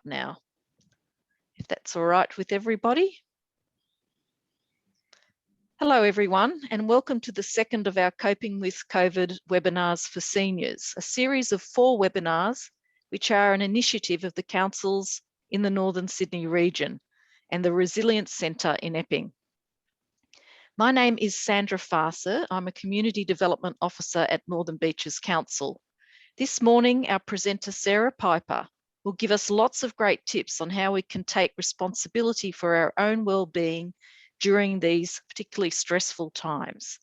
now, if that's all right with everybody. Hello everyone, and welcome to the second of our Coping with COVID webinars for seniors, a series of 4 webinars which are an initiative of the councils in the Northern Sydney region and the Resilience Centre in Epping. My name is Sandra Farser. I'm a Community Development Officer at Northern Beaches Council. This morning, our presenter, Sarah Piper, will give us lots of great tips on how we can take responsibility for our own well-being during these particularly stressful times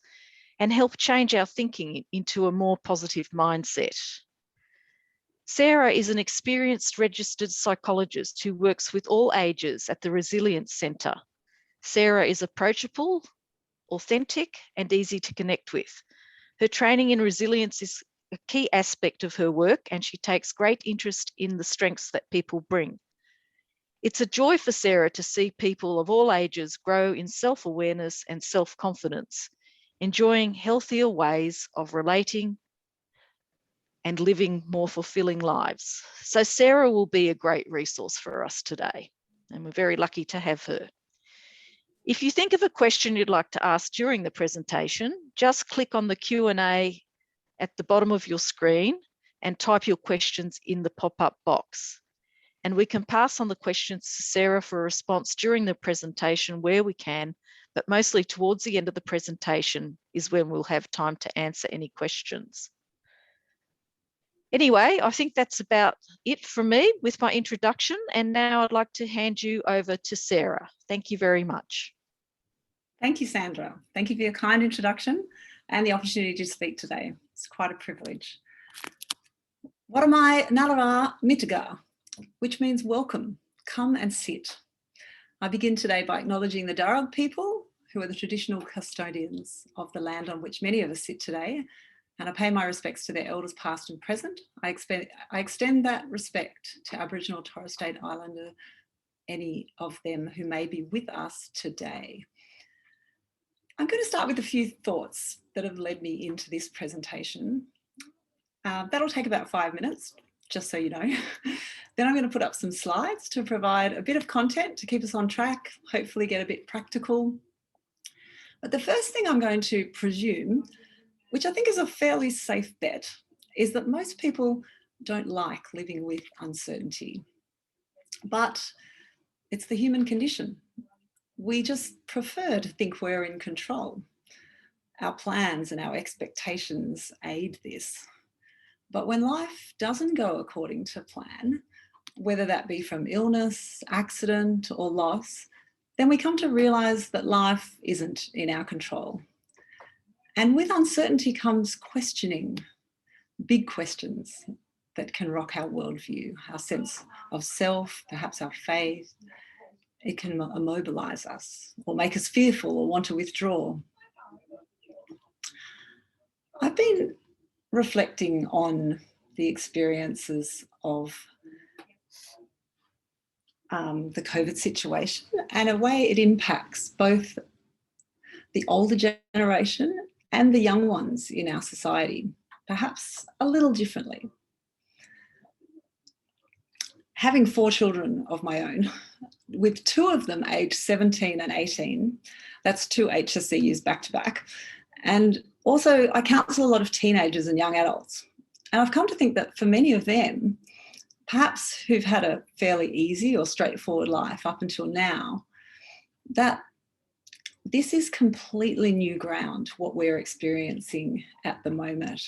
and help change our thinking into a more positive mindset. Sarah is an experienced registered psychologist who works with all ages at the Resilience Centre. Sarah is approachable, authentic, and easy to connect with. Her training in resilience is a key aspect of her work, and she takes great interest in the strengths that people bring. It's a joy for Sarah to see people of all ages grow in self-awareness and self-confidence, enjoying healthier ways of relating and living more fulfilling lives. So Sarah will be a great resource for us today, and we're very lucky to have her. If you think of a question you'd like to ask during the presentation, just click on the Q&A at the bottom of your screen and type your questions in the pop-up box. And we can pass on the questions to Sarah for a response during the presentation where we can, but mostly towards the end of the presentation is when we'll have time to answer any questions. Anyway, I think that's about it from me with my introduction. And now I'd like to hand you over to Sarah. Thank you very much. Thank you, Sandra. Thank you for your kind introduction and the opportunity to speak today. It's quite a privilege. Waramai Narawa Mitaga, which means welcome, come and sit. I begin today by acknowledging the Darug people, who are the traditional custodians of the land on which many of us sit today, and I pay my respects to their elders past and present. I extend that respect to Aboriginal and Torres Strait Islander, any of them who may be with us today. I'm going to start with a few thoughts that have led me into this presentation. That'll take about 5 minutes, just so you know. Then I'm going to put up some slides to provide a bit of content to keep us on track, hopefully get a bit practical. But the first thing I'm going to presume, which I think is a fairly safe bet, is that most people don't like living with uncertainty. But it's the human condition. We just prefer to think we're in control. Our plans and our expectations aid this. But when life doesn't go according to plan, whether that be from illness, accident, or loss, then we come to realise that life isn't in our control. And with uncertainty comes questioning, big questions that can rock our worldview, our sense of self, perhaps our faith. It can immobilise us or make us fearful or want to withdraw. I've been reflecting on the experiences of the COVID situation and a way it impacts both the older generation and the young ones in our society, perhaps a little differently. Having 4 children of my own, with 2 of them aged 17 and 18, that's 2 HSCUs back to back. And also I counsel a lot of teenagers and young adults. And I've come to think that for many of them, perhaps who've had a fairly easy or straightforward life up until now, that this is completely new ground, what we're experiencing at the moment.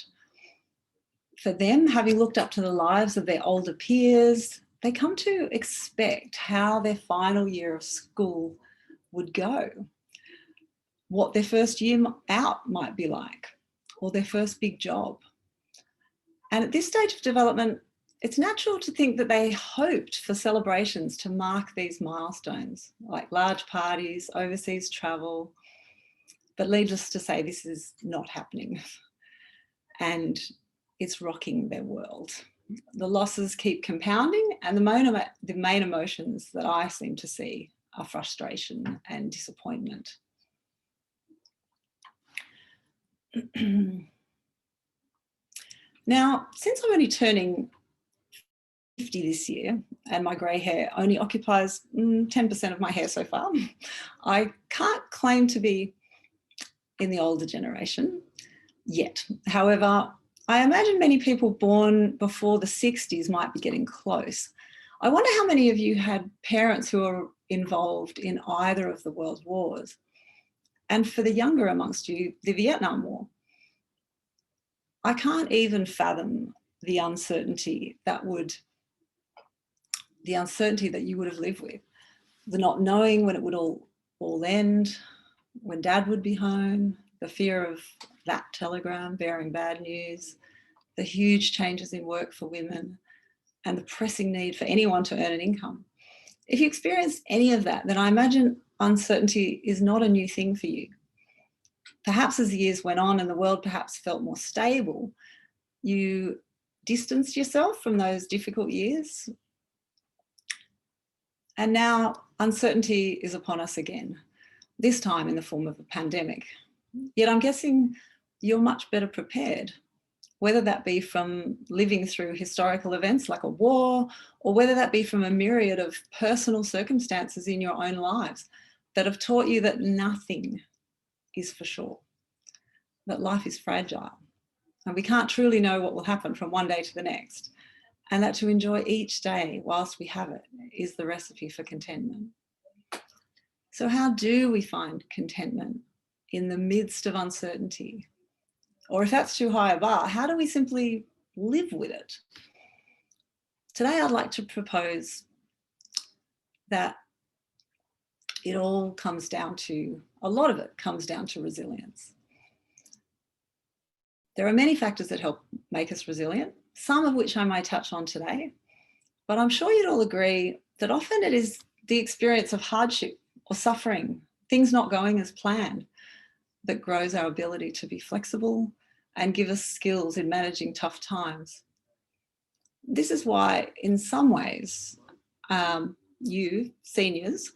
For them, having looked up to the lives of their older peers, they come to expect how their final year of school would go, what their first year out might be like, or their first big job. And at this stage of development, it's natural to think that they hoped for celebrations to mark these milestones, like large parties, overseas travel. But needless to say, this is not happening. And it's rocking their world. The losses keep compounding, and the main emotions that I seem to see are frustration and disappointment. Now, since I'm only turning this year and my grey hair only occupies 10% of my hair so far, I can't claim to be in the older generation yet. However, I imagine many people born before the 60s might be getting close. I wonder how many of you had parents who were involved in either of the world wars. And for the younger amongst you, the Vietnam War. I can't even fathom the uncertainty that you would have lived with. The not knowing when it would all end, when dad would be home, the fear of that telegram bearing bad news, the huge changes in work for women, and the pressing need for anyone to earn an income. If you experienced any of that, then I imagine uncertainty is not a new thing for you. Perhaps as the years went on and the world perhaps felt more stable, you distanced yourself from those difficult years. And now uncertainty is upon us again, this time in the form of a pandemic. Yet I'm guessing you're much better prepared, whether that be from living through historical events like a war, or whether that be from a myriad of personal circumstances in your own lives that have taught you that nothing is for sure, that life is fragile, and we can't truly know what will happen from one day to the next, and that to enjoy each day whilst we have it is the recipe for contentment. So how do we find contentment in the midst of uncertainty? Or if that's too high a bar, how do we simply live with it? Today, I'd like to propose that a lot of it comes down to resilience. There are many factors that help make us resilient, some of which I may touch on today, but I'm sure you'd all agree that often it is the experience of hardship or suffering, things not going as planned, that grows our ability to be flexible and give us skills in managing tough times. This is why, in some ways, you seniors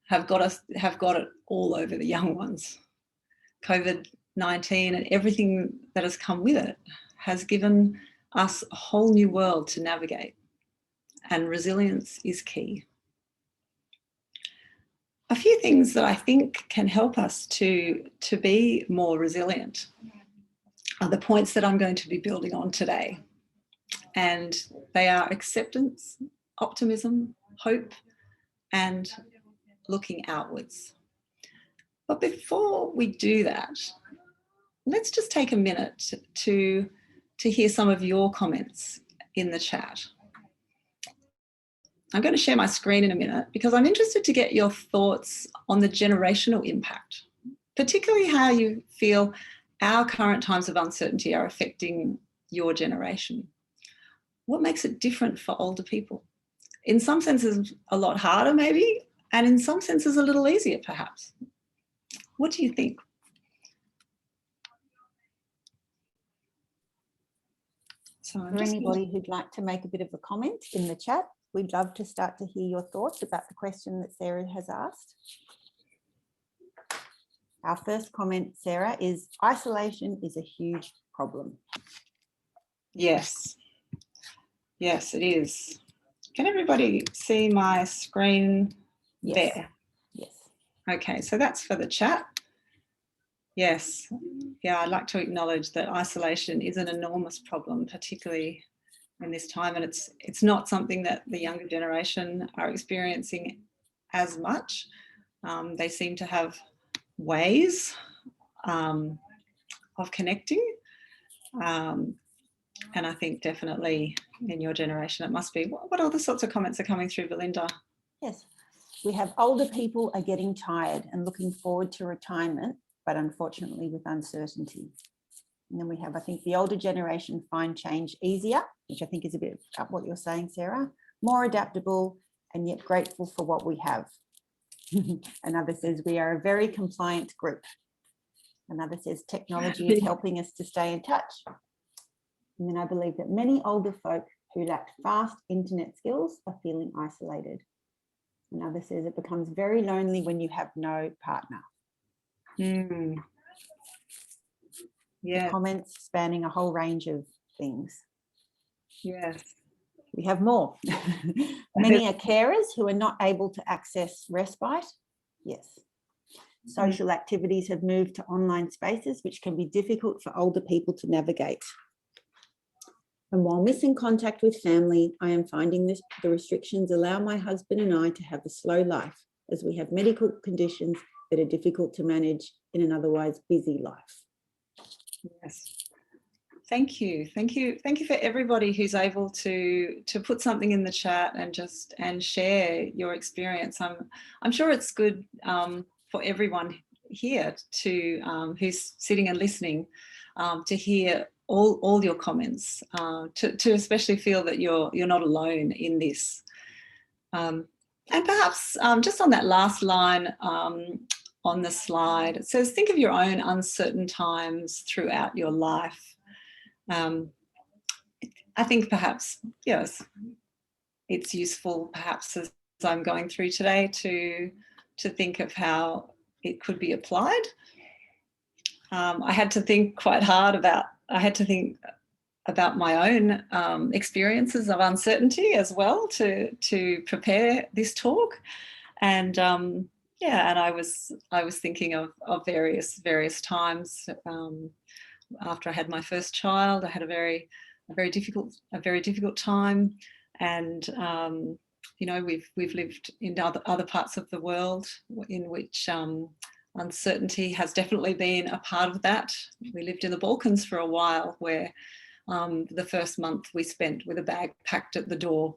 have got it all over the young ones. COVID-19 and everything that has come with it has given us a whole new world to navigate, and resilience is key. A few things that I think can help us to be more resilient are the points that I'm going to be building on today. And they are acceptance, optimism, hope, and looking outwards. But before we do that, let's just take a minute to hear some of your comments in the chat. I'm going to share my screen in a minute because I'm interested to get your thoughts on the generational impact, particularly how you feel our current times of uncertainty are affecting your generation. What makes it different for older people? In some senses, a lot harder maybe, and in some senses a little easier perhaps. What do you think? So for anybody who'd like to make a bit of a comment in the chat, we'd love to start to hear your thoughts about the question that Sarah has asked. Our first comment, Sarah, is isolation is a huge problem. Yes. Yes, it is. Can everybody see my screen there? Yes. Okay, so that's for the chat. Yes. Yeah, I'd like to acknowledge that isolation is an enormous problem, particularly in this time, and it's not something that the younger generation are experiencing as much. They seem to have ways of connecting, and I think definitely in your generation it must be. What other sorts of comments are coming through, Belinda? Yes, we have older people are getting tired and looking forward to retirement, but unfortunately with uncertainty. And then we have, I think, the older generation find change easier, which I think is a bit of what you're saying, Sarah, more adaptable and yet grateful for what we have. Another says we are a very compliant group. Another says technology is helping us to stay in touch. And then I believe that many older folk who lack fast internet skills are feeling isolated. Another says it becomes very lonely when you have no partner. Yeah. Comments spanning a whole range of things. Yes. We have more. Many are carers who are not able to access respite. Yes. Social activities have moved to online spaces, which can be difficult for older people to navigate. And while missing contact with family, I am finding the restrictions allow my husband and I to have a slow life, as we have medical conditions that are difficult to manage in an otherwise busy life. Yes. Thank you. Thank you. Thank you for everybody who's able to put something in the chat and share your experience. I'm sure it's good for everyone here to who's sitting and listening to hear all your comments, to especially feel that you're not alone in this. And perhaps just on that last line on the slide, it says, think of your own uncertain times throughout your life. I think perhaps, yes, it's useful perhaps as I'm going through today to think of how it could be applied. I had to think quite hard about my own experiences of uncertainty as well to prepare this talk. And yeah, and I was thinking of various times after I had my first child. I had a very difficult time, and you know, we've lived in other parts of the world in which uncertainty has definitely been a part of that. We lived in the Balkans for a while, where the first month we spent with a bag packed at the door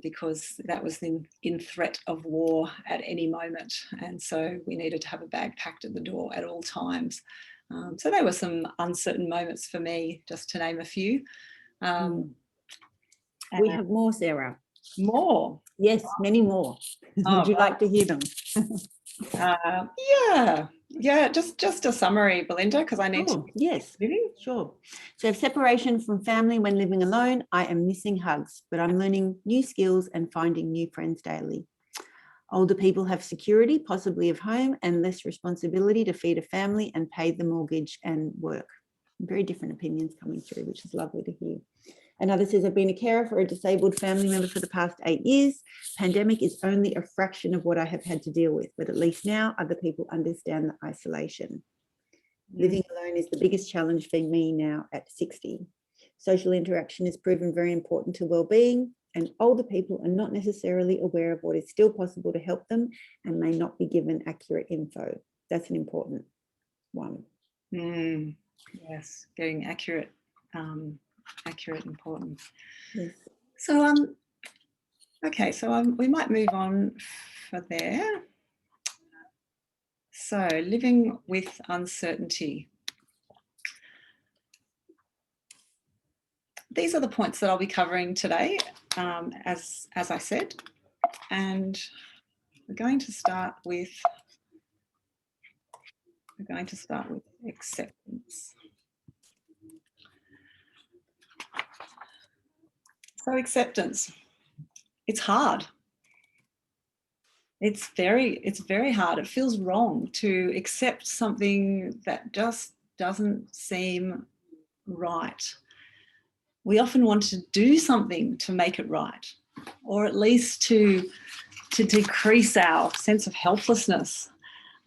because that was in threat of war at any moment, and so we needed to have a bag packed at the door at all times. So there were some uncertain moments for me, just to name a few. We have more, Sarah. More? Yes, many more. Would you like to hear them? Yeah, just a summary, Belinda, because I need to. Yes, sure. So separation from family when living alone. I am missing hugs, but I'm learning new skills and finding new friends daily. Older people have security, possibly of home, and less responsibility to feed a family and pay the mortgage and work. Very different opinions coming through, which is lovely to hear. Another says, I've been a carer for a disabled family member for the past 8 years. Pandemic is only a fraction of what I have had to deal with, but at least now other people understand the isolation. Living alone is the biggest challenge for me now at 60. Social interaction is proven very important to well-being, and older people are not necessarily aware of what is still possible to help them and may not be given accurate info. That's an important one. Yes, getting accurate important. Yes. So okay, so we might move on for there. So living with uncertainty. These are the points that I'll be covering today, as I said, and we're going to start with acceptance. So acceptance, it's hard. It's very hard. It feels wrong to accept something that just doesn't seem right. We often want to do something to make it right, or at least to decrease our sense of helplessness.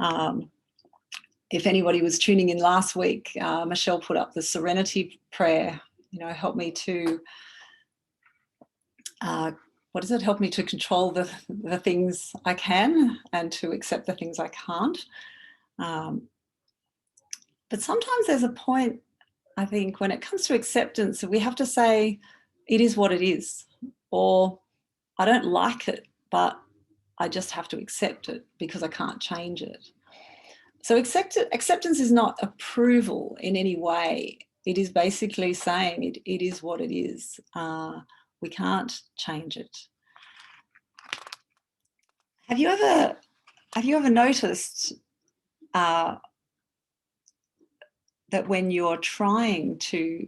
If anybody was tuning in last week, Michelle put up the serenity prayer, you know, help me to, help me to control the things I can and to accept the things I can't. But sometimes there's a point, I think, when it comes to acceptance, we have to say, it is what it is, or I don't like it, but I just have to accept it because I can't change it. So acceptance is not approval in any way. It is basically saying it is what it is. We can't change it. Have you ever noticed that when you're trying to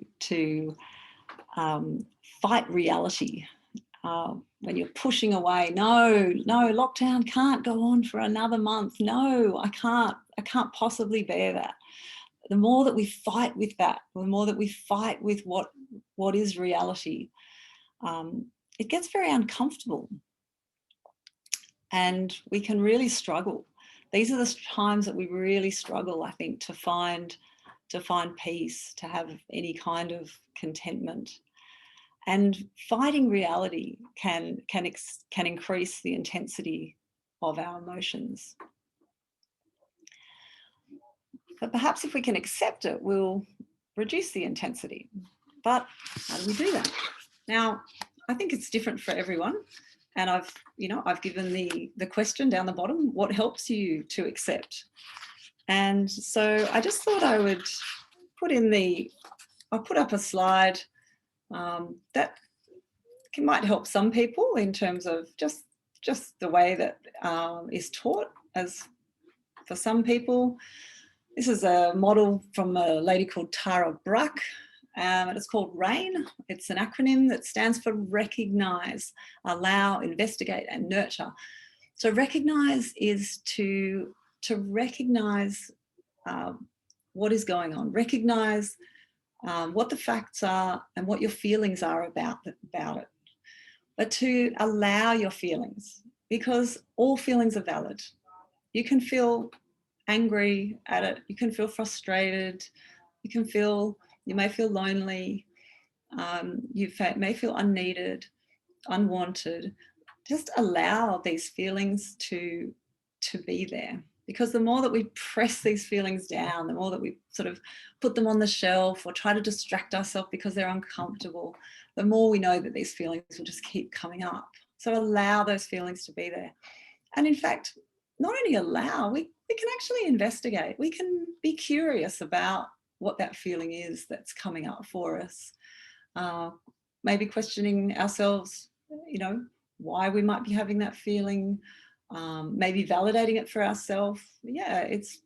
fight reality, when you're pushing away, no, lockdown can't go on for another month. No, I can't possibly bear that. The more that we fight with that, the more that we fight with what is reality, it gets very uncomfortable and we can really struggle. These are the times that we really struggle, I think, to find peace, to have any kind of contentment. And fighting reality can increase the intensity of our emotions. But perhaps if we can accept it, we'll reduce the intensity. But how do we do that? Now, I think it's different for everyone. And I've given the question down the bottom, what helps you to accept? And so I just thought I would I'll put up a slide that might help some people in terms of just the way that is taught as for some people. This is a model from a lady called Tara Brach, and it's called RAIN. It's an acronym that stands for recognize, allow, investigate, and nurture. So recognize is to recognize what is going on, recognize what the facts are and what your feelings are about it. But to allow your feelings, because all feelings are valid. You can feel angry at it, you can feel frustrated, you may feel lonely, you may feel unneeded, unwanted. Just allow these feelings to be there. Because the more that we press these feelings down, the more that we sort of put them on the shelf or try to distract ourselves because they're uncomfortable, the more we know that these feelings will just keep coming up. So allow those feelings to be there. And in fact, not only allow, we can actually investigate. We can be curious about what that feeling is that's coming up for us. Maybe questioning ourselves, why we might be having that feeling. Maybe validating it for ourselves. Yeah, it's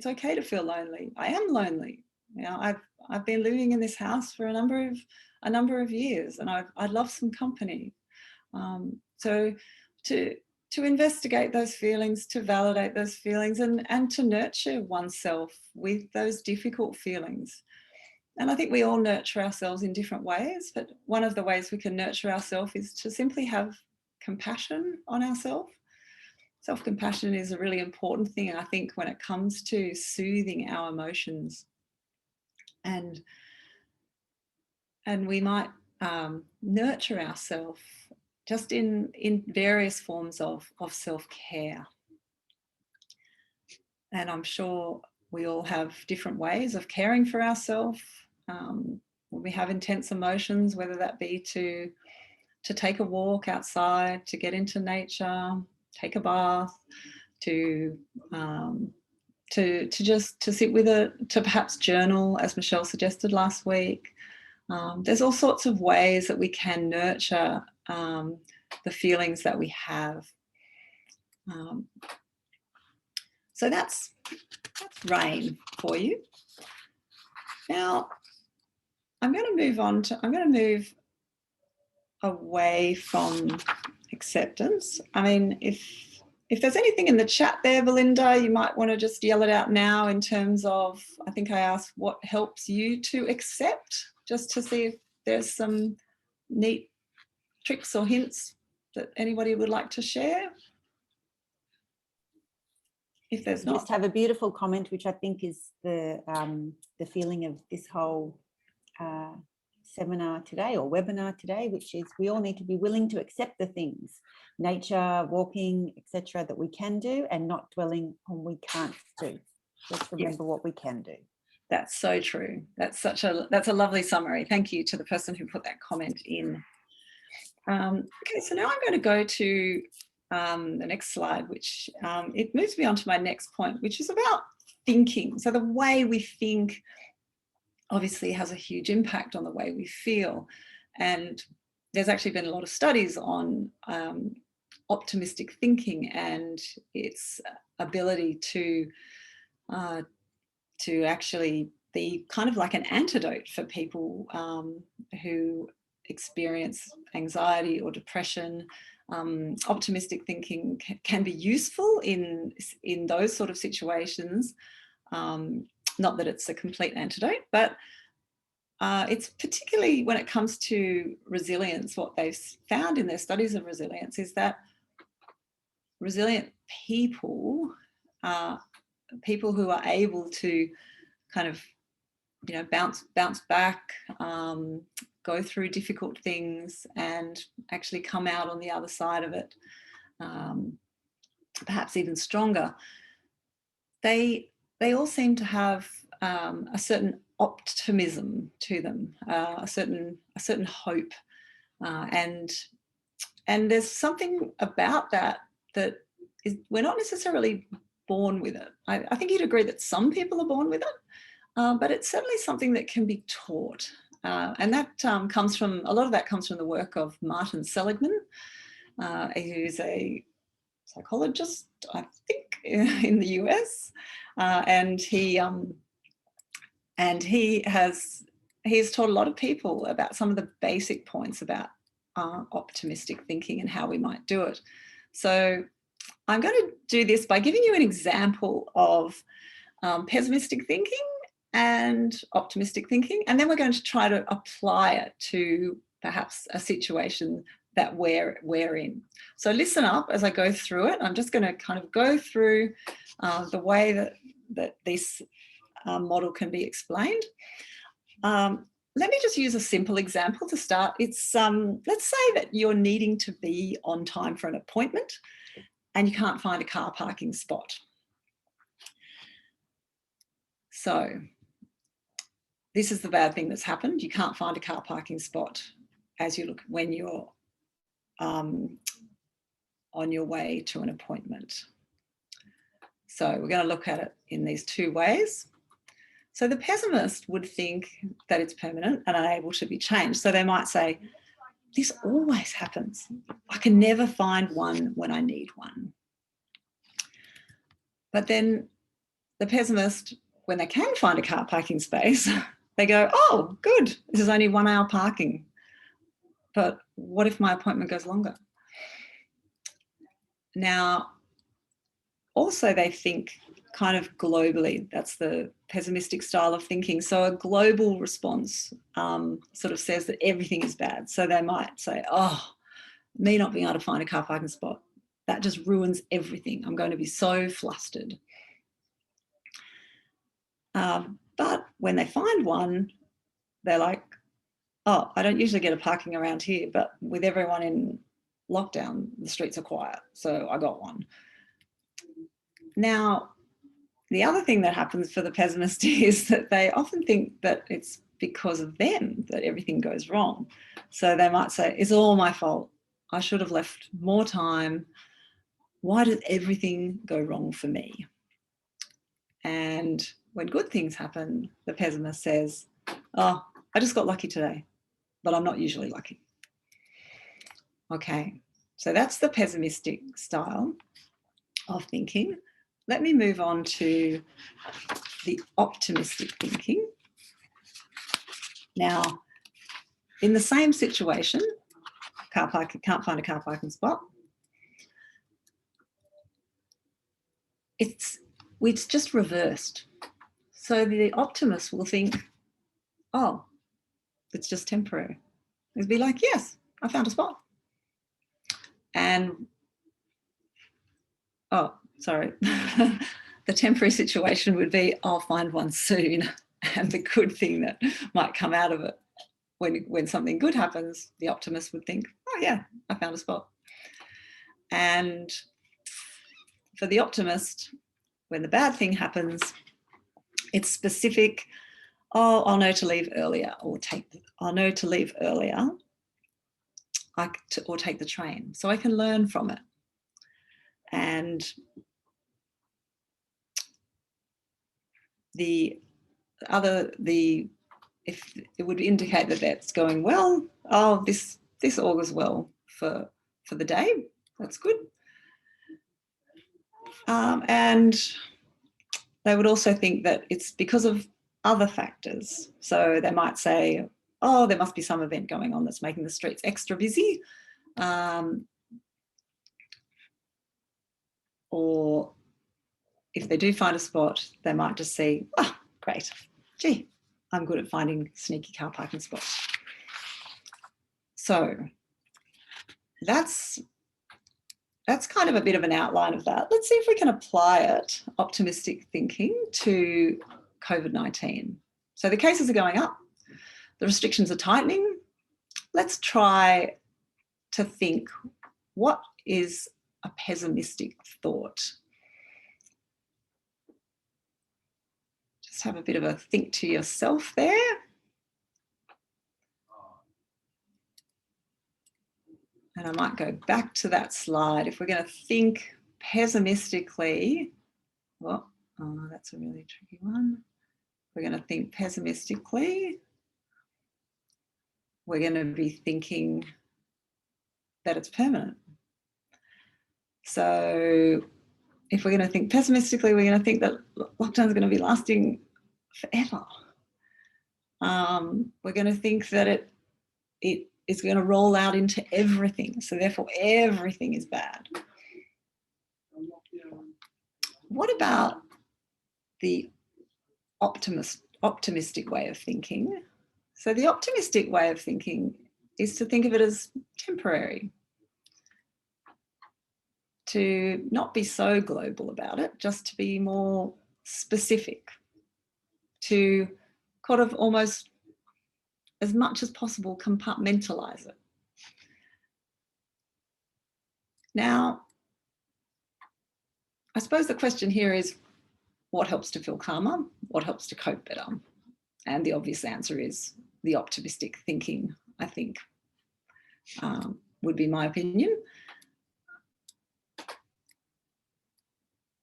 okay to feel lonely. I am lonely. I've been living in this house for a number of years, and I'd love some company. So to investigate those feelings, to validate those feelings, and to nurture oneself with those difficult feelings. And I think we all nurture ourselves in different ways, but one of the ways we can nurture ourselves is to simply have compassion on ourselves. Self-compassion is a really important thing, I think, when it comes to soothing our emotions. And we might nurture ourselves just in various forms of self-care. And I'm sure we all have different ways of caring for ourselves. When we have intense emotions, whether that be to take a walk outside, to get into nature, take a bath, to sit with it, to perhaps journal, as Michelle suggested last week. There's all sorts of ways that we can nurture the feelings that we have. So that's RAIN for you. Now, I'm going to move away from acceptance. I mean, if there's anything in the chat there, Belinda, you might want to just yell it out now in terms of, I think I asked what helps you to accept, just to see if there's some neat tricks or hints that anybody would like to share. If there's not. Just have a beautiful comment, which I think is the feeling of this whole seminar today or webinar today, which is we all need to be willing to accept the things, nature, walking, etc., that we can do, and not dwelling on we can't do. Let's remember what we can do. That's so true. That's a lovely summary. Thank you to the person who put that comment in. Okay, so now I'm going to go to the next slide, which it moves me on to my next point, which is about thinking. So the way we think obviously has a huge impact on the way we feel. And there's actually been a lot of studies on optimistic thinking and its ability to actually be kind of like an antidote for people who experience anxiety or depression. Optimistic thinking can be useful in those sort of situations. Not that it's a complete antidote, but it's particularly when it comes to resilience, what they've found in their studies of resilience is that resilient people are people who are able to kind of, you know, bounce back, go through difficult things and actually come out on the other side of it, perhaps even stronger. They all seem to have a certain optimism to them, a certain hope, and there's something about that we're not necessarily born with it. I think you'd agree that some people are born with it, but it's certainly something that can be taught, and that comes from a lot of that comes from the work of Martin Seligman, who's a psychologist, I think, in the US, and he has taught a lot of people about some of the basic points about optimistic thinking and how we might do it. So I'm going to do this by giving you an example of pessimistic thinking and optimistic thinking, and then we're going to try to apply it to perhaps a situation that we're in. So listen up as I go through it. I'm just going to kind of go through the way that this model can be explained. Let me just use a simple example to start. It's let's say that you're needing to be on time for an appointment and you can't find a car parking spot. So this is the bad thing that's happened. You can't find a car parking spot as you look when you're on your way to an appointment. So we're going to look at it in these two ways. So the pessimist would think that it's permanent and unable to be changed. So they might say, this always happens. I can never find one when I need one. But then the pessimist, when they can find a car parking space, they go, oh, good, this is only 1 hour parking. But what if my appointment goes longer? Now, also they think kind of globally. That's the pessimistic style of thinking. So a global response sort of says that everything is bad. So they might say, oh, me not being able to find a car parking spot, that just ruins everything. I'm going to be so flustered. But when they find one, they're like, oh, I don't usually get a parking around here, but with everyone in lockdown, the streets are quiet, so I got one. Now, the other thing that happens for the pessimist is that they often think that it's because of them that everything goes wrong. So they might say, it's all my fault. I should have left more time. Why does everything go wrong for me? And when good things happen, the pessimist says, oh, I just got lucky today, but I'm not usually lucky. Okay, so that's the pessimistic style of thinking. Let me move on to the optimistic thinking. Now, in the same situation, can't find a car parking spot. It's just reversed. So the optimist will think, oh, it's just temporary. It'd be like, yes, I found a spot. And, oh, sorry. The temporary situation would be, I'll find one soon. And the good thing that might come out of it, when something good happens, the optimist would think, oh yeah, I found a spot. And for the optimist, when the bad thing happens, it's specific. Oh, I'll know to leave earlier, or I'll know to leave earlier, or take the train, so I can learn from it. And if it would indicate that that's going well, oh, this augurs well for the day. That's good. And they would also think that it's because of other factors. So they might say, oh, there must be some event going on that's making the streets extra busy. Or if they do find a spot, they might just say, oh, great, gee, I'm good at finding sneaky car parking spots. So that's kind of a bit of an outline of that. Let's see if we can apply it, optimistic thinking, to COVID-19. So the cases are going up, the restrictions are tightening. Let's try to think, what is a pessimistic thought? Just have a bit of a think to yourself there. And I might go back to that slide. If we're going to think pessimistically, well, that's a really tricky one. We're going to think pessimistically. We're going to be thinking that it's permanent. So if we're going to think pessimistically, we're going to think that lockdown is going to be lasting forever. We're going to think that it is going to roll out into everything. So therefore everything is bad. What about the optimistic way of thinking? So the optimistic way of thinking is to think of it as temporary, to not be so global about it, just to be more specific, to kind of almost as much as possible compartmentalize it. Now, I suppose the question here is, what helps to feel calmer? What helps to cope better? And the obvious answer is the optimistic thinking, I think, would be my opinion.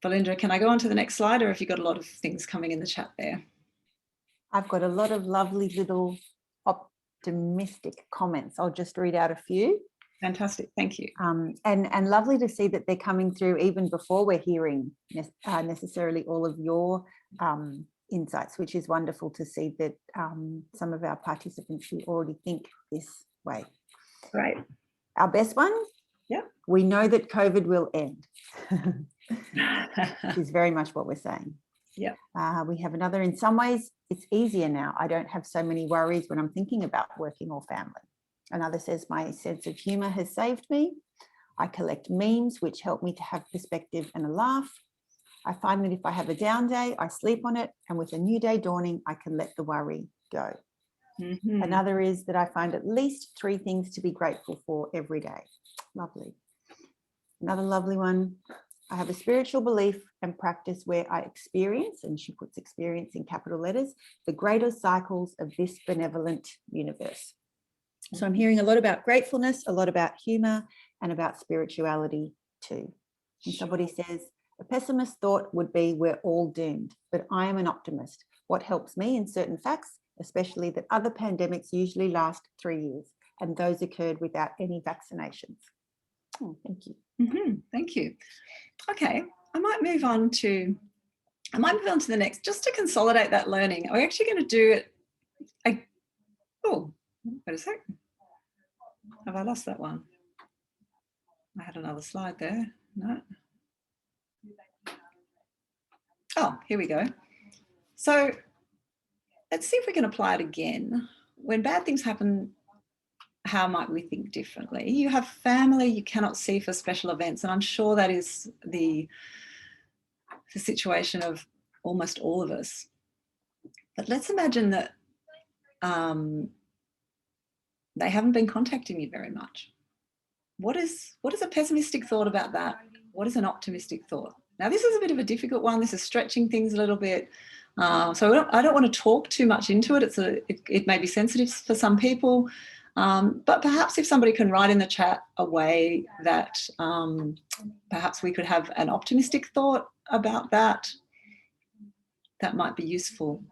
Belinda, can I go on to the next slide, or have you got a lot of things coming in the chat there? I've got a lot of lovely little optimistic comments. I'll just read out a few. Fantastic, thank you. And lovely to see that they're coming through even before we're hearing necessarily all of your insights, which is wonderful to see that some of our participants who already think this way. Right. Our best one? Yeah. We know that COVID will end. Which is very much what we're saying. Yeah. We have another, in some ways, it's easier now. I don't have so many worries when I'm thinking about working or family. Another says, my sense of humour has saved me. I collect memes, which help me to have perspective and a laugh. I find that if I have a down day, I sleep on it. And with a new day dawning, I can let the worry go. Mm-hmm. Another is that I find at least 3 things to be grateful for every day. Lovely. Another lovely one. I have a spiritual belief and practice where I experience, and she puts experience in capital letters, the greater cycles of this benevolent universe. So I'm hearing a lot about gratefulness, a lot about humour, and about spirituality too. And somebody says, a pessimist thought would be we're all doomed, but I am an optimist. What helps me in certain facts, especially that other pandemics usually last 3 years, and those occurred without any vaccinations. Oh, thank you. Mm-hmm. Thank you. Okay, I might move on to the next, just to consolidate that learning. We're actually going to do it. Oh, wait a sec. Have I lost that one? I had another slide there. No. Oh, here we go. So let's see if we can apply it again. When bad things happen, how might we think differently? You have family you cannot see for special events, and I'm sure that is the situation of almost all of us. But let's imagine that they haven't been contacting you very much. What is a pessimistic thought about that? What is an optimistic thought? Now, this is a bit of a difficult one. This is stretching things a little bit. So I don't want to talk too much into it. It may be sensitive for some people. But perhaps if somebody can write in the chat a way that perhaps we could have an optimistic thought about that, that might be useful.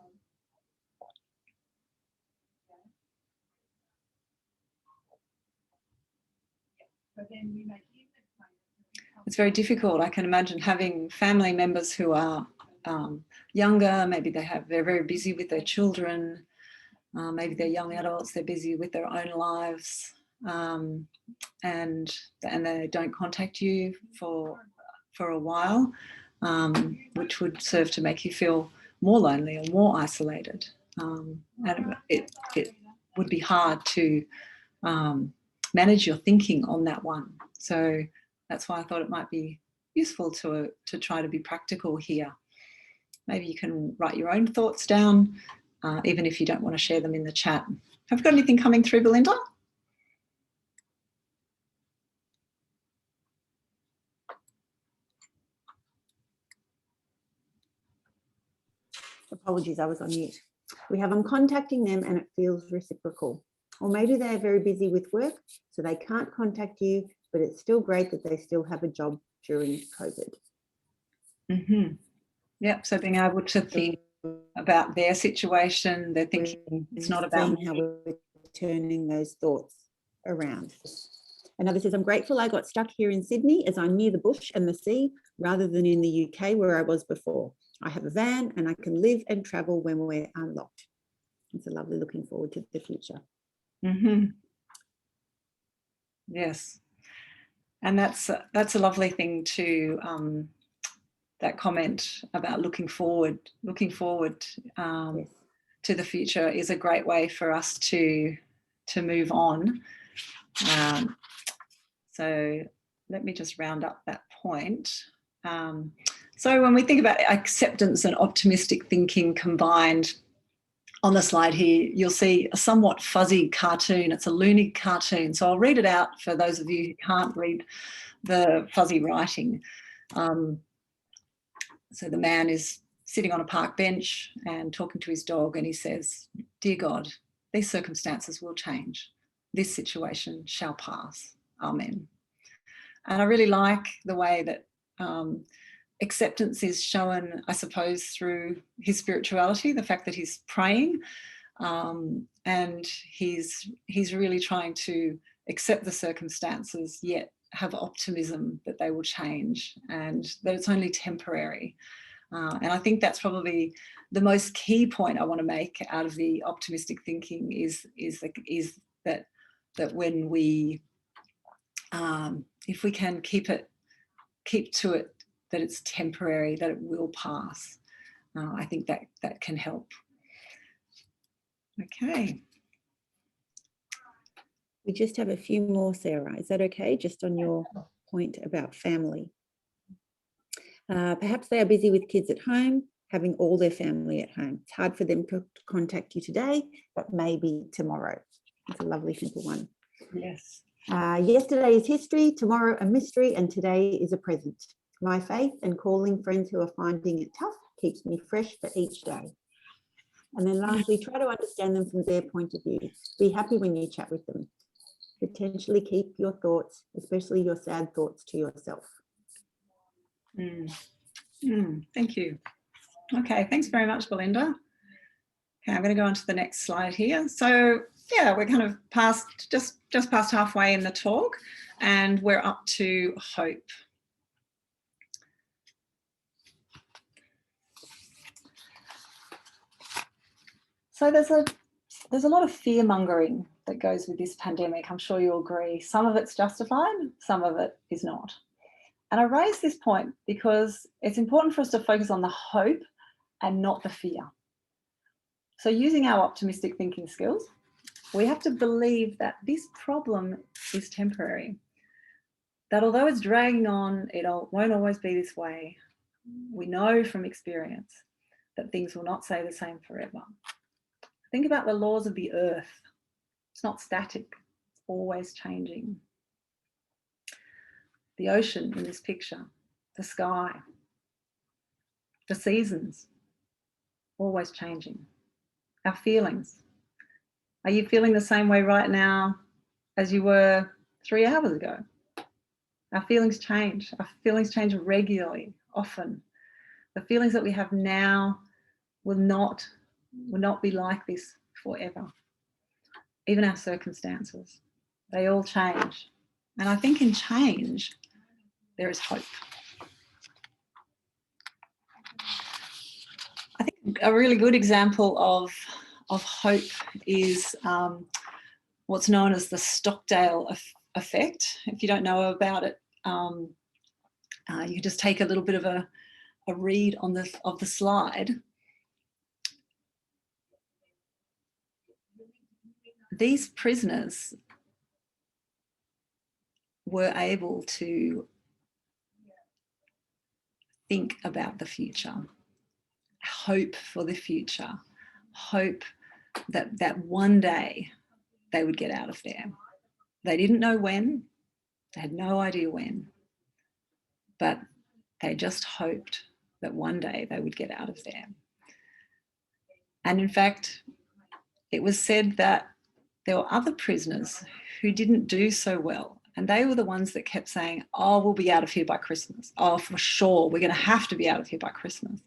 It's very difficult. I can imagine having family members who are younger, maybe they're very busy with their children, maybe they're young adults, they're busy with their own lives, and they don't contact you for a while, which would serve to make you feel more lonely or more isolated. And it would be hard to manage your thinking on that one. So that's why I thought it might be useful to try to be practical here. Maybe you can write your own thoughts down, even if you don't want to share them in the chat. Have you got anything coming through, Belinda? Apologies, I was on mute. We have, I'm contacting them and it feels reciprocal. Or maybe they're very busy with work, so they can't contact you, but it's still great that they still have a job during COVID. Mm-hmm. Yep, so being able to think about their situation, they're thinking it's not about how we're turning those thoughts around. Another says, I'm grateful I got stuck here in Sydney as I'm near the bush and the sea rather than in the UK where I was before. I have a van and I can live and travel when we're unlocked. It's a lovely looking forward to the future. Mm-hmm. Yes, and that's a lovely thing to that comment about looking forward. Looking forward Yes. to the future is a great way for us to move on. So let me just round up that point. So when we think about acceptance and optimistic thinking combined, on the slide here, you'll see a somewhat fuzzy cartoon. It's a loony cartoon. So I'll read it out for those of you who can't read the fuzzy writing. So the man is sitting on a park bench and talking to his dog, and he says, "Dear God, these circumstances will change. This situation shall pass. Amen." And I really like the way that acceptance is shown, I suppose, through his spirituality, the fact that he's praying, and he's really trying to accept the circumstances, yet have optimism that they will change and that it's only temporary. And I think that's probably the most key point I want to make out of the optimistic thinking is that when we, if we can keep to it, that it's temporary, that it will pass. I think that can help. Okay. We just have a few more, Sarah. Is that okay? Just on your point about family. Perhaps they are busy with kids at home, having all their family at home. It's hard for them to contact you today, but maybe tomorrow. It's a lovely, simple one. Yes. Yesterday is history, tomorrow a mystery, and today is a present. My faith and calling friends who are finding it tough keeps me fresh for each day. And then lastly, try to understand them from their point of view. Be happy when you chat with them. Potentially keep your thoughts, especially your sad thoughts, to yourself. Thank you. Okay, thanks very much, Belinda. Okay, I'm going to go on to the next slide here. So yeah, we're kind of past, just past halfway in the talk, and we're up to hope. So there's a lot of fear mongering that goes with this pandemic. I'm sure you'll agree. Some of it's justified, some of it is not. And I raise this point because it's important for us to focus on the hope and not the fear. So using our optimistic thinking skills, we have to believe that this problem is temporary, that although it's dragging on, it won't always be this way. We know from experience that things will not stay the same forever. Think about the laws of the earth. It's not static, it's always changing. The ocean in this picture, the sky, the seasons, always changing. Our feelings. Are you feeling the same way right now as you were 3 hours ago? Our feelings change. Our feelings change regularly, often. The feelings that we have now will not be like this forever. Even our circumstances, they all change. And I think in change, there is hope. I think a really good example of hope is what's known as the Stockdale Effect. If you don't know about it, you can just take a little bit of a read of the slide. these prisoners were able to think about the future, hope for the future, hope that one day they would get out of there. They didn't know when, they had no idea when, but they just hoped that one day they would get out of there. And in fact, it was said that there were other prisoners who didn't do so well. And they were the ones that kept saying, oh, we'll be out of here by Christmas. Oh, for sure, we're going to have to be out of here by Christmas.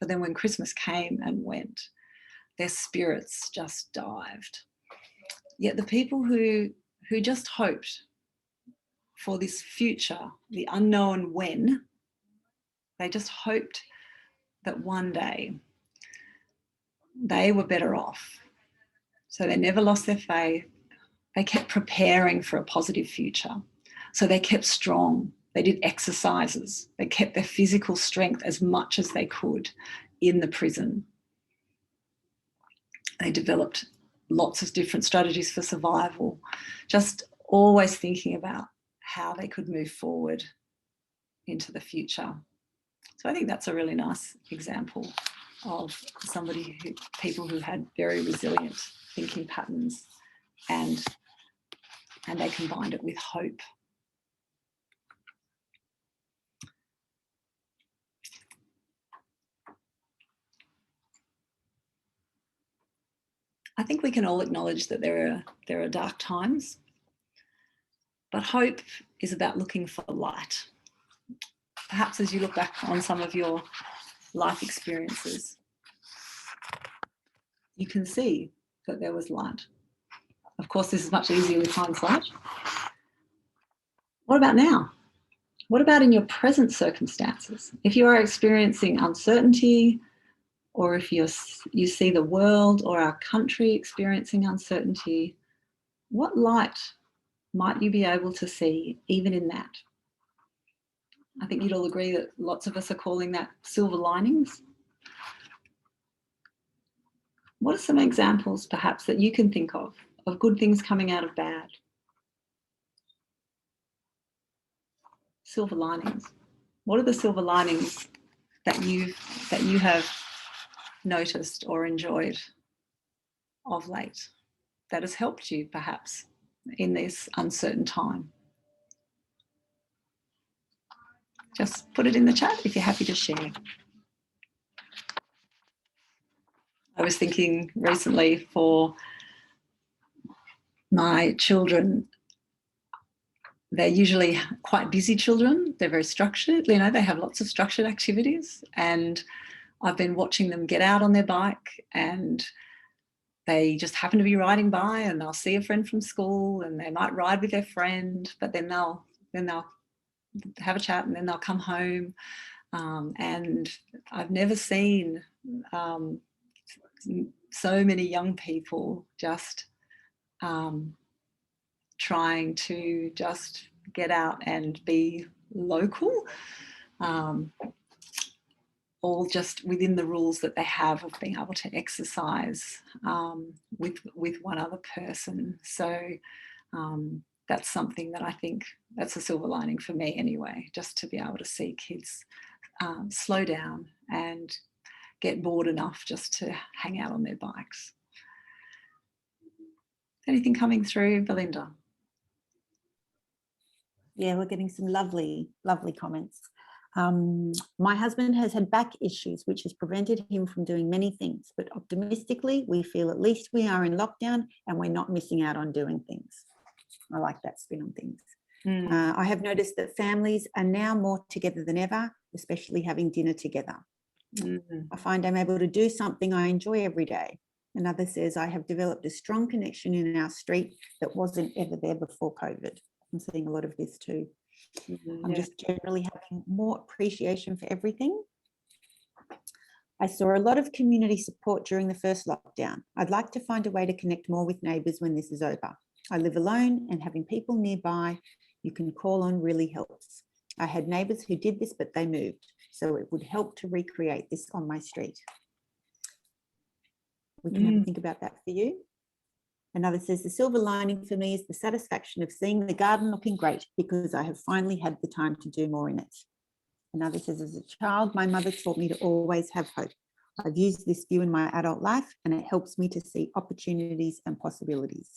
But then when Christmas came and went, their spirits just dived. Yet the people who just hoped for this future, the unknown when, they just hoped that one day they were better off. So they never lost their faith. They kept preparing for a positive future. So they kept strong. They did exercises. They kept their physical strength as much as they could in the prison. They developed lots of different strategies for survival, just always thinking about how they could move forward into the future. So I think that's a really nice example of people who had very resilient thinking patterns, and they combined it with hope. I think we can all acknowledge that there are dark times, but hope is about looking for light. Perhaps as you look back on some of your life experiences, you can see that there was light. Of course, this is much easier with hindsight. What about now? What about in your present circumstances? If you are experiencing uncertainty, or if you see the world or our country experiencing uncertainty, what light might you be able to see even in that? I think you'd all agree that lots of us are calling that silver linings. What are some examples perhaps that you can think of good things coming out of bad? Silver linings. What are the silver linings that you have noticed or enjoyed of late that has helped you perhaps in this uncertain time? Just put it in the chat if you're happy to share. I was thinking recently for my children, they're usually quite busy children. They're very structured, they have lots of structured activities, and I've been watching them get out on their bike, and they just happen to be riding by, and they'll see a friend from school and they might ride with their friend, but then they'll have a chat and then they'll come home. And I've never seen so many young people just trying to just get out and be local, all just within the rules that they have of being able to exercise with one other person. So that's something that I think that's a silver lining for me anyway, just to be able to see kids slow down and get bored enough just to hang out on their bikes. Anything coming through, Belinda? Yeah, we're getting some lovely, lovely comments. My husband has had back issues, which has prevented him from doing many things, but optimistically, we feel at least we are in lockdown and we're not missing out on doing things. I like that spin on things. I have noticed that families are now more together than ever, especially having dinner together. I find I'm able to do something I enjoy every day. Another says, I have developed a strong connection in our street that wasn't ever there before COVID. I'm seeing a lot of this too. I'm just generally having more appreciation for everything. I saw a lot of community support during the first lockdown. I'd like to find a way to connect more with neighbours when this is over. I live alone, and having people nearby you can call on really helps. I had neighbours who did this, but they moved, so it would help to recreate this on my street. We can have a think about that for you. Another says, the silver lining for me is the satisfaction of seeing the garden looking great because I have finally had the time to do more in it. Another says, as a child, my mother taught me to always have hope. I've used this view in my adult life and it helps me to see opportunities and possibilities.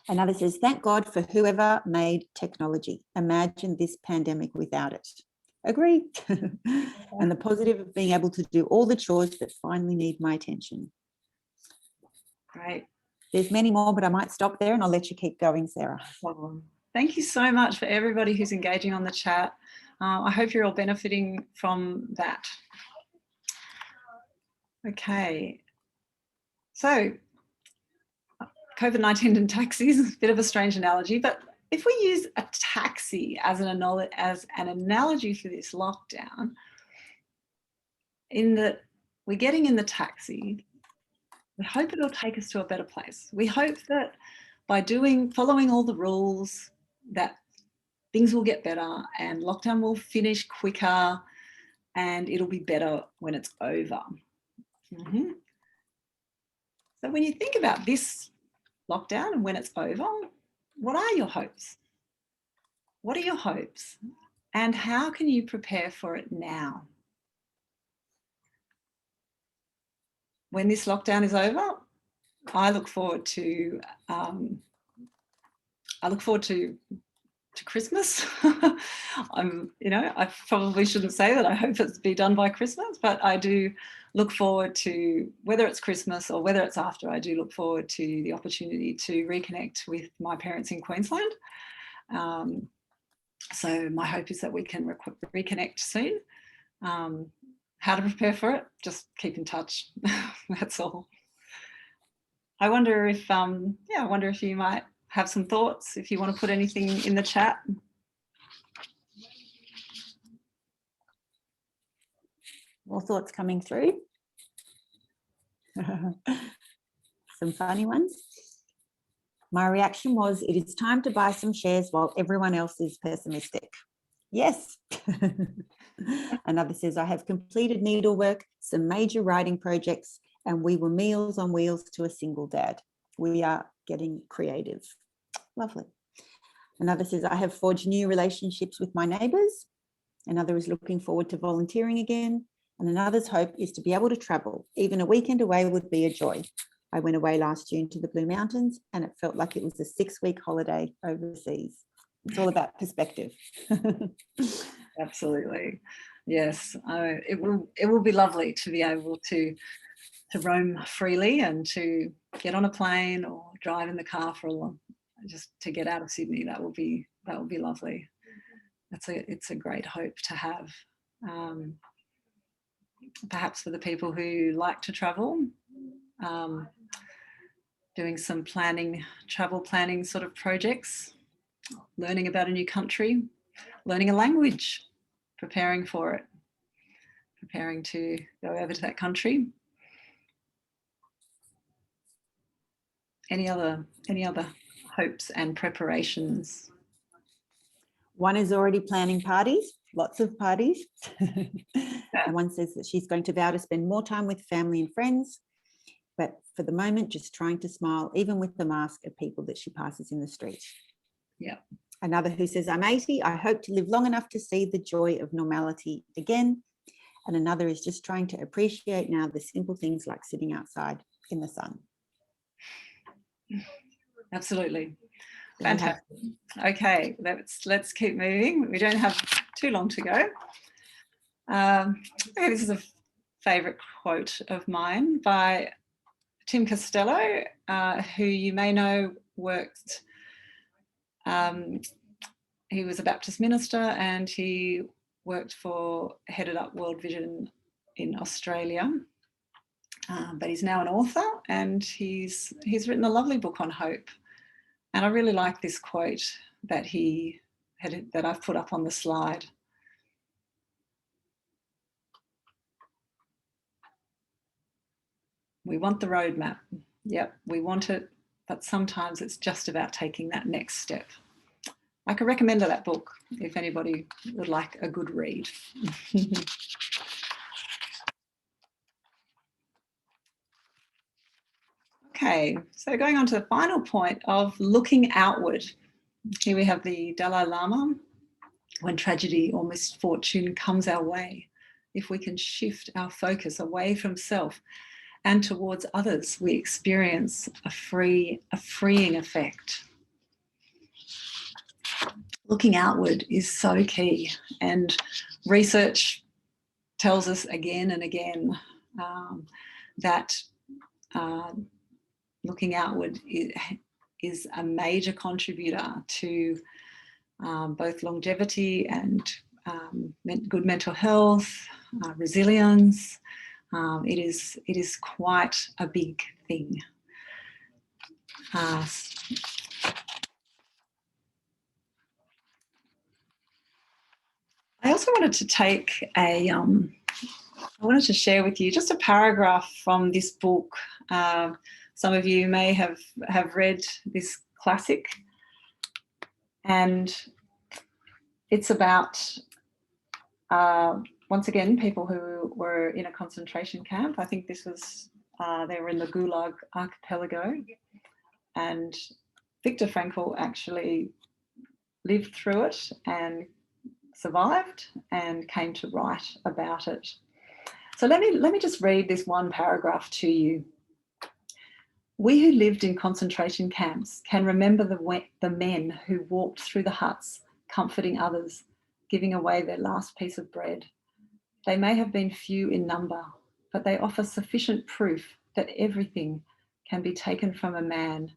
Another says, thank God for whoever made technology. Imagine this pandemic without it. Agree. And the positive of being able to do all the chores that finally need my attention. Great. There's many more, but I might stop there and I'll let you keep going, Sarah. Thank you so much for everybody who's engaging on the chat. I hope you're all benefiting from that. Okay. So COVID-19 and taxis is a bit of a strange analogy, but if we use a taxi as an analogy for this lockdown, in that we're getting in the taxi, we hope it'll take us to a better place. We hope that by following all the rules, that things will get better and lockdown will finish quicker and it'll be better when it's over. Mm-hmm. So when you think about this lockdown and when it's over, what are your hopes? What are your hopes? And how can you prepare for it now? When this lockdown is over, I look forward to Christmas. I probably shouldn't say that I hope it's be done by Christmas, but I do look forward to, whether it's Christmas or whether it's after, I do look forward to the opportunity to reconnect with my parents in Queensland. So my hope is that we can reconnect soon. How to prepare for it? Just keep in touch. That's all. I wonder if you might have some thoughts, if you want to put anything in the chat. More thoughts coming through. Some funny ones. My reaction was, it is time to buy some shares while everyone else is pessimistic. Yes. Another says, I have completed needlework, some major writing projects, and we were meals on wheels to a single dad. We are getting creative. Lovely. Another says, I have forged new relationships with my neighbours. Another is looking forward to volunteering again. And another's hope is to be able to travel. Even a weekend away would be a joy. I went away last June to the Blue Mountains and it felt like it was a 6-week holiday overseas. It's all about perspective. Absolutely. Yes. It will be lovely to be able to roam freely and to get on a plane or drive in the car for just to get out of Sydney. That will be lovely. It's a great hope to have. Perhaps for the people who like to travel, doing some travel planning sort of projects, learning about a new country, learning a language, preparing for it, preparing to go over to that country. Any other hopes and preparations? One is already planning parties, lots of parties. And one says that she's going to vow to spend more time with family and friends, but for the moment, just trying to smile, even with the mask, at people that she passes in the street. Yeah. Another who says, I'm 80. I hope to live long enough to see the joy of normality again. And another is just trying to appreciate now the simple things like sitting outside in the sun. Absolutely. Fantastic. Okay, let's keep moving. We don't have too long to go. Okay, this is a favourite quote of mine by Tim Costello, who you may know worked. He was a Baptist minister and he headed up World Vision in Australia. But he's now an author and he's written a lovely book on hope. And I really like this quote that I've put up on the slide. We want the roadmap. Yep, we want it, but sometimes it's just about taking that next step. I can recommend that book if anybody would like a good read. Okay, so going on to the final point of looking outward. Here we have the Dalai Lama. When tragedy or misfortune comes our way, if we can shift our focus away from self and towards others, we experience a freeing effect. Looking outward is so key, and research tells us again and again that looking outward is a major contributor to both longevity and good mental health, resilience. It is quite a big thing. I also wanted to take I wanted to share with you just a paragraph from this book. Some of you may have read this classic, and it's about, once again, people who were in a concentration camp. I think this was, they were in the Gulag archipelago, and Viktor Frankl actually lived through it and survived and came to write about it. So let me just read this one paragraph to you. We who lived in concentration camps can remember the men who walked through the huts, comforting others, giving away their last piece of bread. They may have been few in number, but they offer sufficient proof that everything can be taken from a man,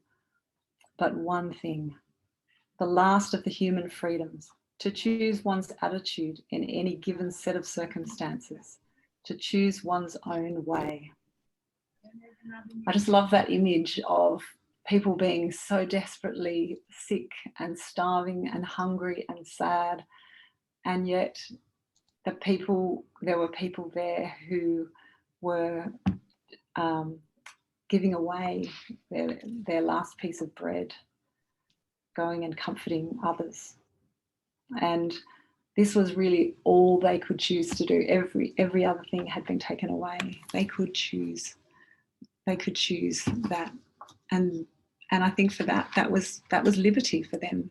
but one thing, the last of the human freedoms, to choose one's attitude in any given set of circumstances, to choose one's own way. I just love that image of people being so desperately sick and starving and hungry and sad, and yet there were people there who were giving away their last piece of bread, going and comforting others. And this was really all they could choose to do. Every other thing had been taken away. They could choose that, and I think for that was liberty for them.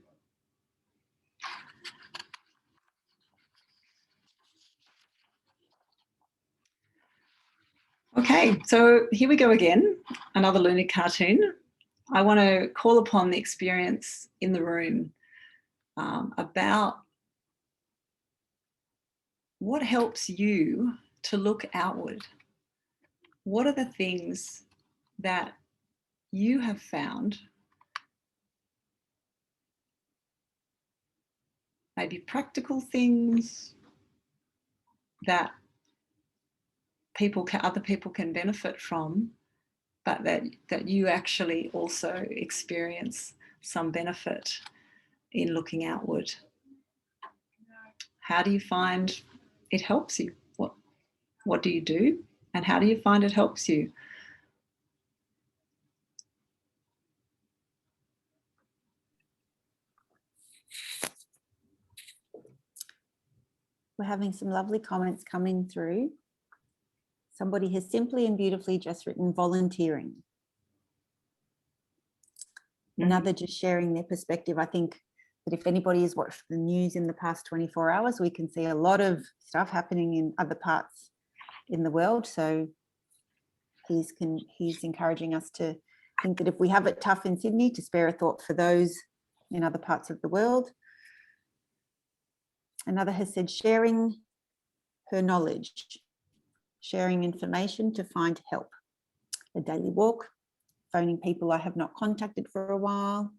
Okay, so here we go again, another Looney cartoon. I want to call upon the experience in the room about what helps you to look outward. What are the things that you have found, maybe practical things that other people can benefit from, but that you actually also experience some benefit in looking outward? How do you find it helps you? What do you do, and how do you find it helps you? We're having some lovely comments coming through. Somebody has simply and beautifully just written volunteering. Another just sharing their perspective. I think that if anybody has watched the news in the past 24 hours, we can see a lot of stuff happening in other parts in the world. So he's encouraging us to think that if we have it tough in Sydney, to spare a thought for those in other parts of the world. Another has said sharing her knowledge, sharing information to find help, a daily walk, phoning people I have not contacted for a while.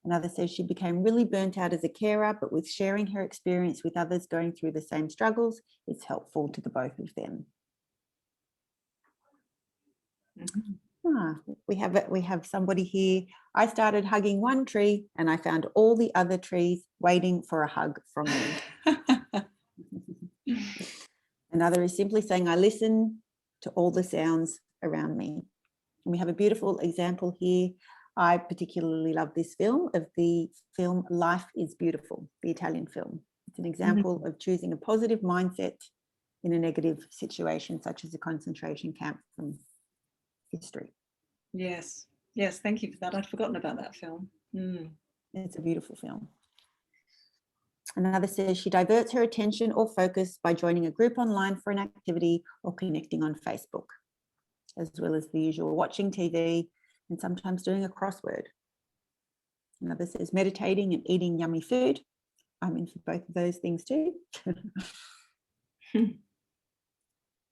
Another says she became really burnt out as a carer, but with sharing her experience with others going through the same struggles, it's helpful to the both of them. We have somebody here. I started hugging one tree and I found all the other trees waiting for a hug from me. Another is simply saying, I listen to all the sounds around me. And we have a beautiful example here. I particularly love this film, of the film Life is Beautiful, the Italian film. It's an example of choosing a positive mindset in a negative situation, such as a concentration camp from history. Yes. Yes, thank you for that. I'd forgotten about that film. It's a beautiful film. Another says she diverts her attention or focus by joining a group online for an activity or connecting on Facebook, as well as the usual watching TV and sometimes doing a crossword. Another says meditating and eating yummy food. I'm in for both of those things too.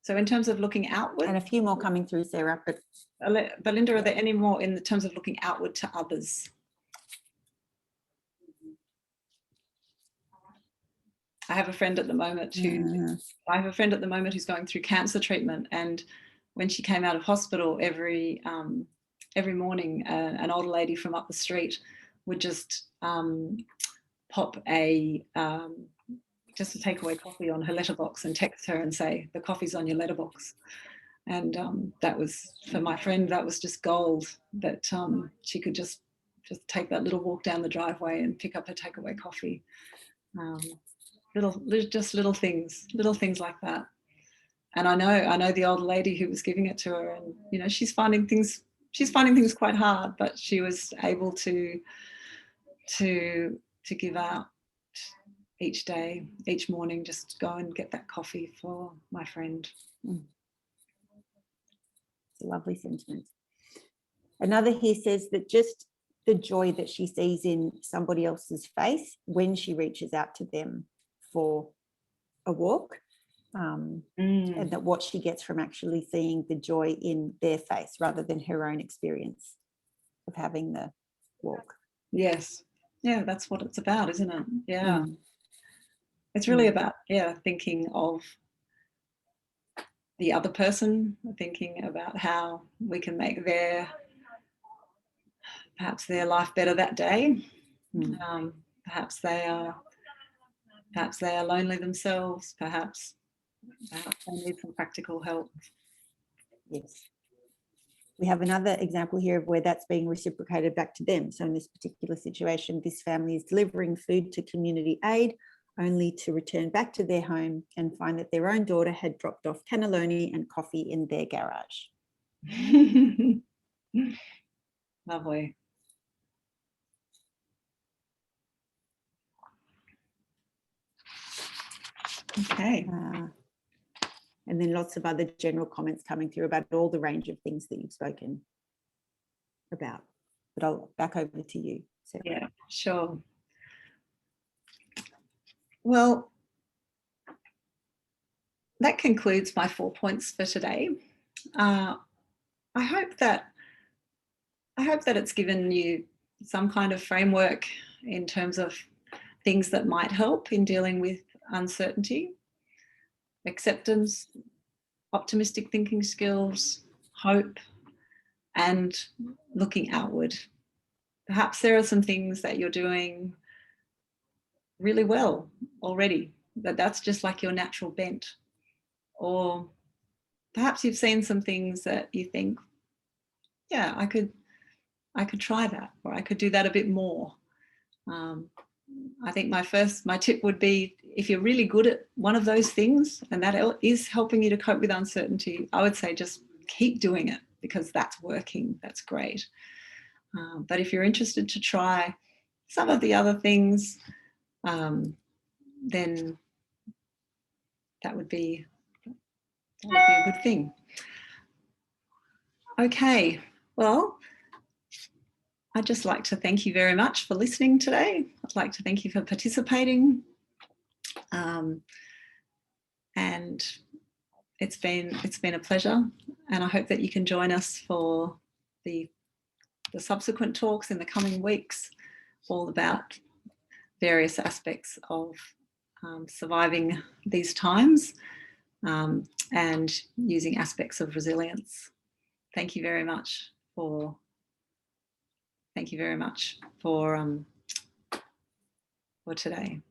So in terms of looking outward, And a few more coming through, Sarah. But Belinda, are there any more in terms of looking outward to others? I have a friend at the moment who's going through cancer treatment, and when she came out of hospital, every morning, an older lady from up the street would just pop a just a takeaway coffee on her letterbox and text her and say, "The coffee's on your letterbox." And that was, for my friend, that was just gold, that she could just take that little walk down the driveway and pick up her takeaway coffee. Little things like that. And I know the old lady who was giving it to her, and you know, she's finding things quite hard, but she was able to give out each day, each morning, just go and get that coffee for my friend. It's a lovely sentiment. Another here says that just the joy that she sees in somebody else's face when she reaches out to them for a walk, and that what she gets from actually seeing the joy in their face rather than her own experience of having the walk. Yes. Yeah, that's what it's about, isn't it? Yeah. It's really about, thinking of the other person, thinking about how we can make perhaps their life better that day. Perhaps they are lonely themselves. Perhaps they need some practical help. Yes. We have another example here of where that's being reciprocated back to them. So in this particular situation, this family is delivering food to community aid, only to return back to their home and find that their own daughter had dropped off cannelloni and coffee in their garage. Lovely. Okay. And then lots of other general comments coming through about all the range of things that you've spoken about. But I'll back over to you, Sarah. Yeah, sure. Well, that concludes my 4 points for today. I hope that it's given you some kind of framework in terms of things that might help in dealing with uncertainty, acceptance, optimistic thinking skills, hope, and looking outward. Perhaps there are some things that you're doing really well already, that's just like your natural bent. Or perhaps you've seen some things that you think, yeah, I could try that, or I could do that a bit more. I think my tip would be, if you're really good at one of those things and that is helping you to cope with uncertainty, I would say just keep doing it, because that's working. That's great. But if you're interested to try some of the other things, then that would be a good thing. Okay, well, I'd just like to thank you very much for listening today. I'd like to thank you for participating. And it's been a pleasure. And I hope that you can join us for the subsequent talks in the coming weeks, all about various aspects of surviving these times and using aspects of resilience. Thank you very much for today.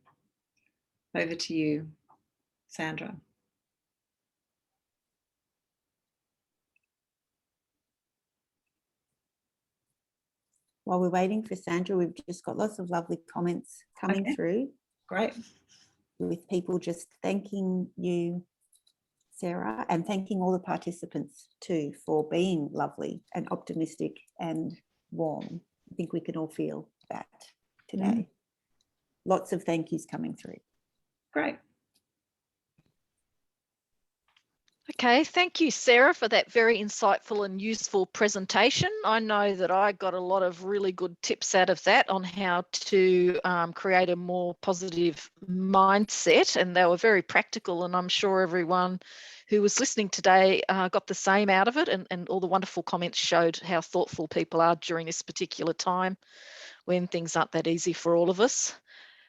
Over to you, Sandra. While we're waiting for Sandra, we've just got lots of lovely comments coming through. Great. With people just thanking you, Sarah, and thanking all the participants too for being lovely and optimistic and warm. I think we can all feel that today. Lots of thank yous coming through. Great. Okay, thank you, Sarah, for that very insightful and useful presentation. I know that I got a lot of really good tips out of that on how to create a more positive mindset, and they were very practical, and I'm sure everyone who was listening today got the same out of it, and all the wonderful comments showed how thoughtful people are during this particular time when things aren't that easy for all of us.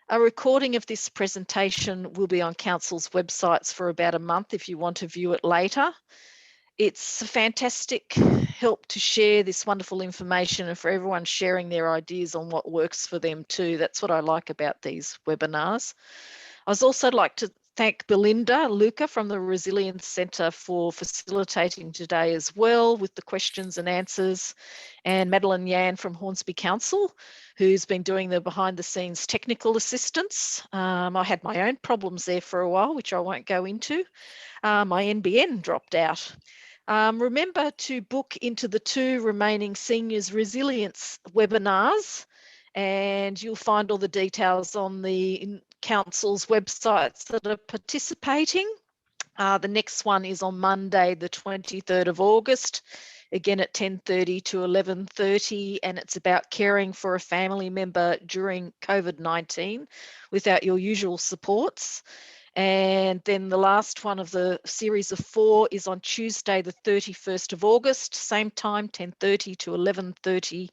A recording of this presentation will be on Council's websites for about a month if you want to view it later. It's a fantastic help to share this wonderful information and for everyone sharing their ideas on what works for them too. That's what I like about these webinars. I'd also like to thank Belinda Luca from the Resilience Centre for facilitating today as well with the questions and answers, and Madeline Yan from Hornsby Council, who's been doing the behind the scenes technical assistance. I had my own problems there for a while, which I won't go into. My NBN dropped out. Remember to book into the 2 remaining Seniors Resilience webinars, and you'll find all the details on the Council's websites that are participating. The next one is on Monday, the 23rd of August, again at 10:30 to 11:30, and it's about caring for a family member during COVID-19 without your usual supports. And then the last one of the series of 4 is on Tuesday, the 31st of August, same time, 10:30 to 11:30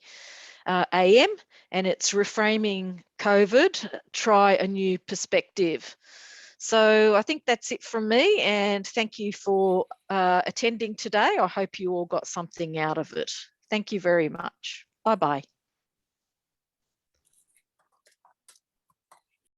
a.m. And it's reframing COVID, try a new perspective. So I think that's it from me, and thank you for attending today. I hope you all got something out of it. Thank you very much. Bye-bye.